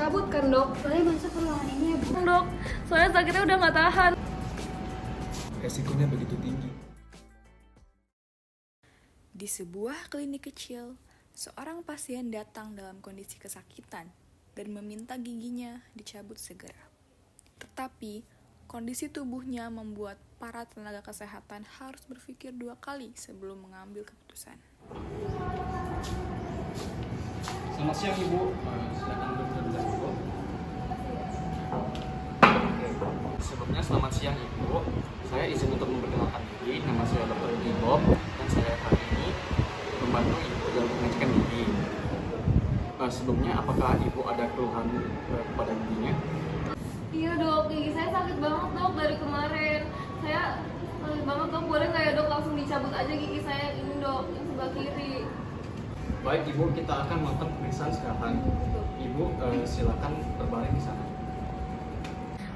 dicabut kan dok? Boleh masuk ke ruangan ini ya Bu? Dok, soalnya sakitnya udah nggak tahan. Resikonya begitu tinggi. Di sebuah klinik kecil, seorang pasien datang dalam kondisi kesakitan dan meminta giginya dicabut segera. Tetapi, kondisi tubuhnya membuat para tenaga kesehatan harus berpikir 2 kali sebelum mengambil keputusan. Selamat siang Ibu, silakan duduk dulu. Sebelumnya selamat siang Ibu, saya izin untuk memperkenalkan diri. Nama saya Dr. Bob dan saya hari ini membantu Ibu dalam pengecekan gigi. Sebelumnya apakah Ibu ada keluhan pada giginya? Iya dok, gigi saya sakit banget dok dari kemarin. Saya sakit banget dok, boleh nggak ya dok langsung dicabut aja gigi saya ini dok, yang sebelah kiri. Baik Ibu, kita akan melakukan pemeriksaan sekarang. Ibu silakan berbaring di sana.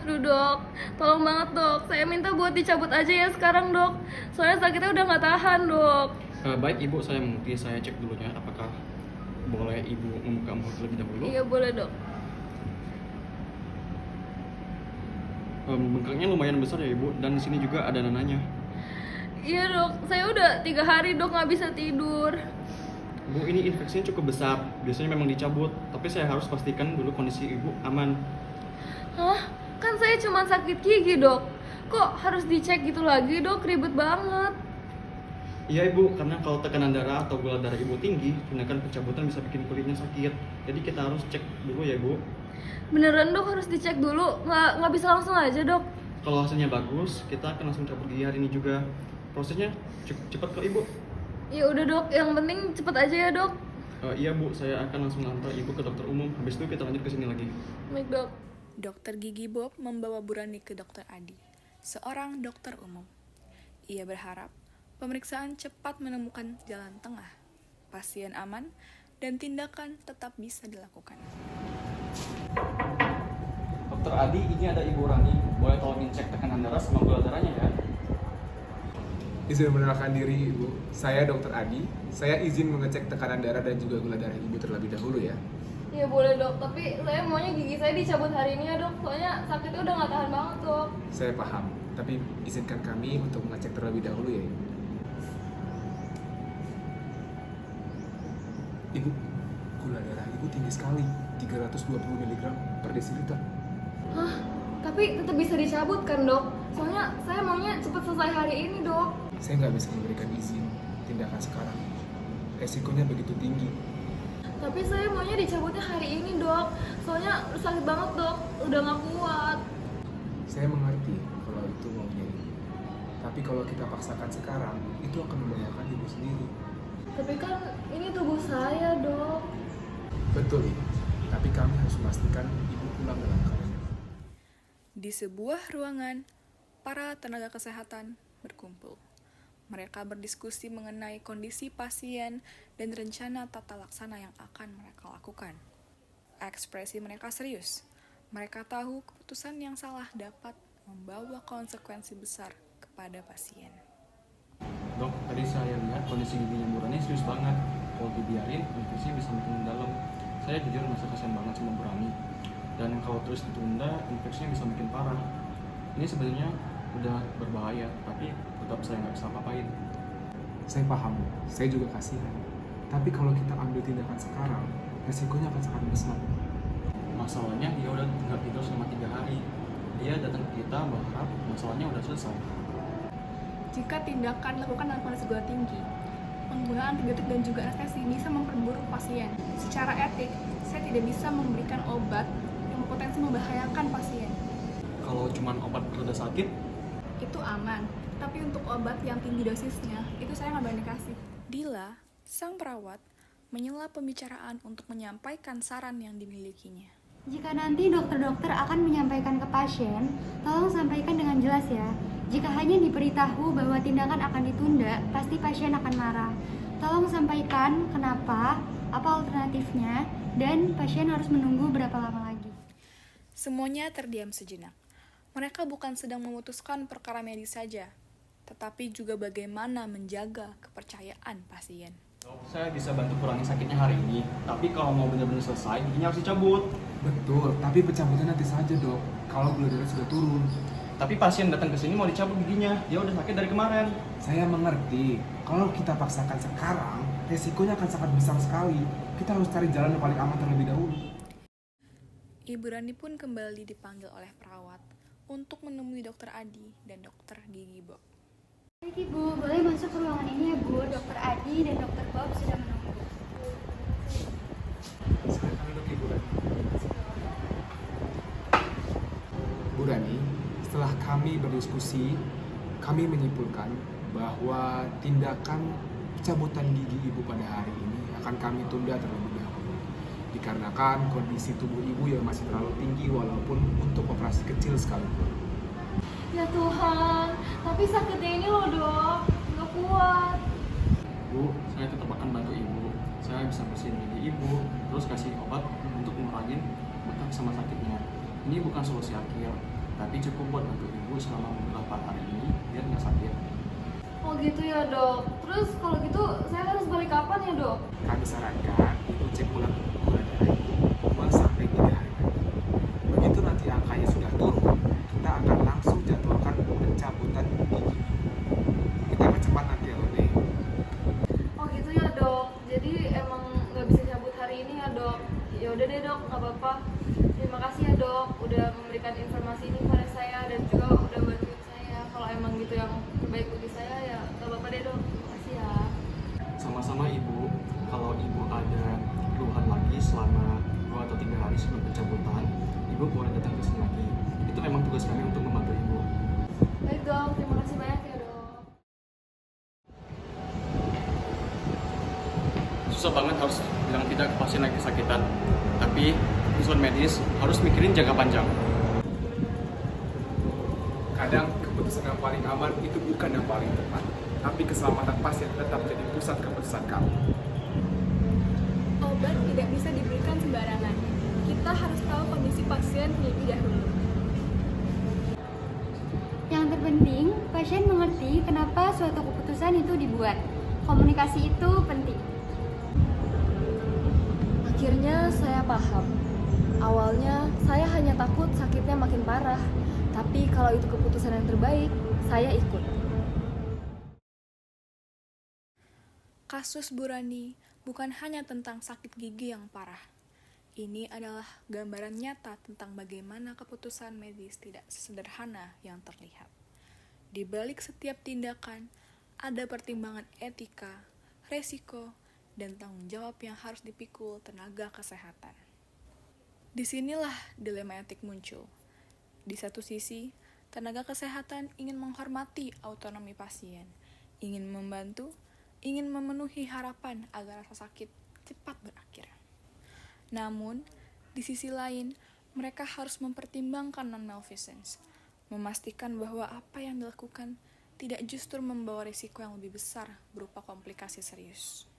Aduh dok, tolong banget dok, saya minta buat dicabut aja ya sekarang dok. Soalnya sakitnya udah nggak tahan dok. Baik Ibu, saya mengerti. Saya cek dulunya apakah boleh Ibu membuka mulut terlebih dahulu. Iya boleh dok. Bengkaknya lumayan besar ya Ibu, dan di sini juga ada nananya. Iya dok, saya udah 3 hari dok nggak bisa tidur. Bu, ini infeksinya cukup besar. Biasanya memang dicabut, tapi saya harus pastikan dulu kondisi Ibu aman. Hah? Kan saya cuma sakit gigi dok. Kok harus dicek gitu lagi dok? Ribet banget. Iya Ibu, karena kalau tekanan darah atau gula darah Ibu tinggi, tindakan pencabutan bisa bikin kulitnya sakit. Jadi kita harus cek dulu ya Bu. Beneran dok harus dicek dulu? Nggak bisa langsung aja dok? Kalau hasilnya bagus, kita akan langsung cabut gigi hari ini juga. Prosesnya cepat kok Ibu. Ya udah dok, yang penting cepet aja ya dok. Iya Bu, saya akan langsung antar Ibu ke dokter umum. Habis itu kita lanjut ke sini lagi. Baik dok. Dokter gigi Bob membawa Burani ke Dokter Adi, seorang dokter umum. Ia berharap pemeriksaan cepat menemukan jalan tengah, pasien aman, dan tindakan tetap bisa dilakukan. Dokter Adi, ini ada Ibu Rani. Boleh tolongin cek tekanan darah sama gula darahnya ya? Izin mengenalkan diri Ibu, saya Dr. Adi. Saya izin mengecek tekanan darah dan juga gula darah Ibu terlebih dahulu ya. Iya boleh dok, tapi saya maunya gigi saya dicabut hari ini ya dok. Soalnya sakitnya udah nggak tahan banget dok. Saya paham, tapi izinkan kami untuk mengecek terlebih dahulu ya Ibu. Ibu, gula darah Ibu tinggi sekali, 320 mg per desiliter. Hah? Tapi tetap bisa dicabut kan dok? Soalnya saya maunya cepet selesai hari ini dok. Saya nggak bisa memberikan izin tindakan sekarang. Resikonya begitu tinggi. Tapi saya maunya dicabutnya hari ini dok. Soalnya sakit banget dok, udah nggak kuat. Saya mengerti kalau itu maunya Ibu. Tapi kalau kita paksakan sekarang, itu akan membahayakan Ibu sendiri. Tapi kan ini tubuh saya dok. Betul Ibu, tapi kami harus memastikan Ibu pulang dalam keadaan. Di sebuah ruangan, para tenaga kesehatan berkumpul. Mereka berdiskusi mengenai kondisi pasien dan rencana tata laksana yang akan mereka lakukan. Ekspresi mereka serius. Mereka tahu keputusan yang salah dapat membawa konsekuensi besar kepada pasien. Dok, tadi saya lihat kondisi giginya Bu Rani serius banget. Kalau dibiarin, infeksinya bisa makin dalam. Saya jujur merasa kasihan banget sama Bu Rani. Dan kalau terus ditunda, infeksinya bisa makin parah. Ini sebenarnya udah berbahaya, tapi tetap saya nggak bisa apa-apain. Saya paham, saya juga kasihan. Tapi kalau kita ambil tindakan sekarang, resikonya akan sangat besar. Masalahnya dia udah nggak tidur selama 3 hari. Dia datang ke kita berharap masalahnya udah selesai. Jika tindakan dilakukan dalam kondisi gula tinggi, penggunaan antibiotik dan juga anestesi bisa memperburuk pasien. Secara etik, saya tidak bisa memberikan obat yang berpotensi membahayakan pasien. Kalau cuma obat pereda sakit, Itu aman, tapi untuk obat yang tinggi dosisnya, itu saya nggak berani kasih. Dila, sang perawat, menyela pembicaraan untuk menyampaikan saran yang dimilikinya. Jika nanti dokter-dokter akan menyampaikan ke pasien, tolong sampaikan dengan jelas ya. Jika hanya diberitahu bahwa tindakan akan ditunda, pasti pasien akan marah. Tolong sampaikan kenapa, apa alternatifnya, dan pasien harus menunggu berapa lama lagi. Semuanya terdiam sejenak. Mereka bukan sedang memutuskan perkara medis saja, tetapi juga bagaimana menjaga kepercayaan pasien. saya bisa bantu kurangi sakitnya hari ini. Tapi kalau mau benar-benar selesai, giginya harus dicabut. Betul, tapi pencabutan nanti saja dok, kalau gula darah sudah turun. Tapi pasien datang ke sini mau dicabut giginya, dia udah sakit dari kemarin. Saya mengerti, kalau kita paksakan sekarang, resikonya akan sangat besar sekali. Kita harus cari jalan yang paling aman terlebih dahulu. Ibu Rani pun kembali dipanggil oleh perawat untuk menemui dokter Adi dan dokter gigi Bob. Baik Ibu, boleh masuk ke ruangan ini ya Bu. Dokter Adi dan dokter Bob sudah menunggu. Silakan duduk Ibu Rani. Bu Rani, setelah kami berdiskusi, kami menyimpulkan bahwa tindakan pencabutan gigi Ibu pada hari ini akan kami tunda terlebih dahulu. Dikarenakan kondisi tubuh Ibu yang masih terlalu tinggi walaupun untuk operasi kecil sekalipun. Ya Tuhan, tapi sakitnya ini loh dok, nggak kuat. Bu, saya tetap akan bantu ibu. Saya bisa bersihin gigi ibu, terus kasih obat untuk mengurangi bekas sama sakitnya. Ini bukan solusi akhir, tapi cukup buat bantu ibu selama beberapa hari ini biar nggak sakit. Oh gitu ya dok. Terus kalau gitu saya harus balik kapan ya dok? Kami sarankan Ibu cek ulang gula darah Ibu 2 sampai 3 hari lagi. Begitu nanti angkanya sudah turun, kita akan langsung jadwalkan pencabutan gigi Ibu. Kita percepat nanti ya Lode. Oh gitu ya dok. Jadi emang nggak bisa cabut hari ini ya dok. Ya udah deh dok, nggak apa-apa. Terima kasih ya dok, udah memberikan informasi ini kepada saya dan juga udah bantuin saya. Kalau emang gitu yang terbaik bagi saya ya nggak apa-apa deh dok. Terima kasih ya. Sama-sama ibu, kalau ibu ada keluhan lagi selama 2 atau 3 hari sebelum pencabutan, ibu boleh datang ke sini lagi. Itu memang tugas kami untuk membantu ibu. Baik dok, terima kasih banyak ya dok. Susah banget harus bilang tidak ke pasien lagi kesakitan, tapi keputusan medis harus mikirin jangka panjang. Kadang keputusan yang paling aman itu bukan yang paling tepat, tapi keselamatan pasien tetap jadi pusat keputusan kami. Obat tidak bisa diberikan sembarangan. Kita harus tahu kondisi pasien terlebih dahulu. Yang terpenting, pasien mengerti kenapa suatu keputusan itu dibuat. Komunikasi itu penting. Akhirnya saya paham. Awalnya saya hanya takut sakitnya makin parah, tapi kalau itu keputusan yang terbaik, saya ikut. Kasus Bu Rani bukan hanya tentang sakit gigi yang parah. Ini adalah gambaran nyata tentang bagaimana keputusan medis tidak sesederhana yang terlihat. Di balik setiap tindakan, ada pertimbangan etika, resiko, dan tanggung jawab yang harus dipikul tenaga kesehatan. Disinilah dilema etik muncul. Di satu sisi, tenaga kesehatan ingin menghormati autonomi pasien, ingin membantu, ingin memenuhi harapan agar rasa sakit cepat berakhir. Namun, di sisi lain, mereka harus mempertimbangkan non-malfeasance, memastikan bahwa apa yang dilakukan tidak justru membawa risiko yang lebih besar berupa komplikasi serius.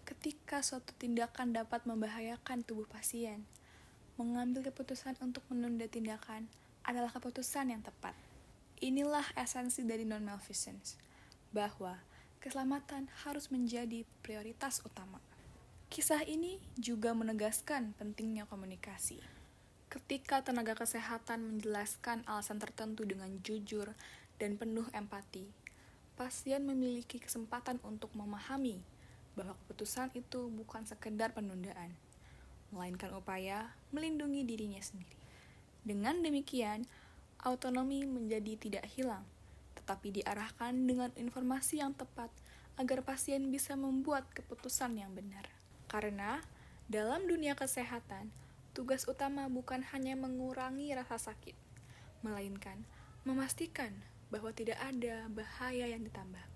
Ketika suatu tindakan dapat membahayakan tubuh pasien, mengambil keputusan untuk menunda tindakan adalah keputusan yang tepat. Inilah esensi dari non-malfeasance, bahwa keselamatan harus menjadi prioritas utama. Kisah ini juga menegaskan pentingnya komunikasi. Ketika tenaga kesehatan menjelaskan alasan tertentu dengan jujur dan penuh empati, pasien memiliki kesempatan untuk memahami bahwa keputusan itu bukan sekedar penundaan, melainkan upaya melindungi dirinya sendiri. Dengan demikian, autonomi menjadi tidak hilang, tetapi diarahkan dengan informasi yang tepat agar pasien bisa membuat keputusan yang benar. Karena dalam dunia kesehatan, tugas utama bukan hanya mengurangi rasa sakit, melainkan memastikan bahwa tidak ada bahaya yang ditambahkan.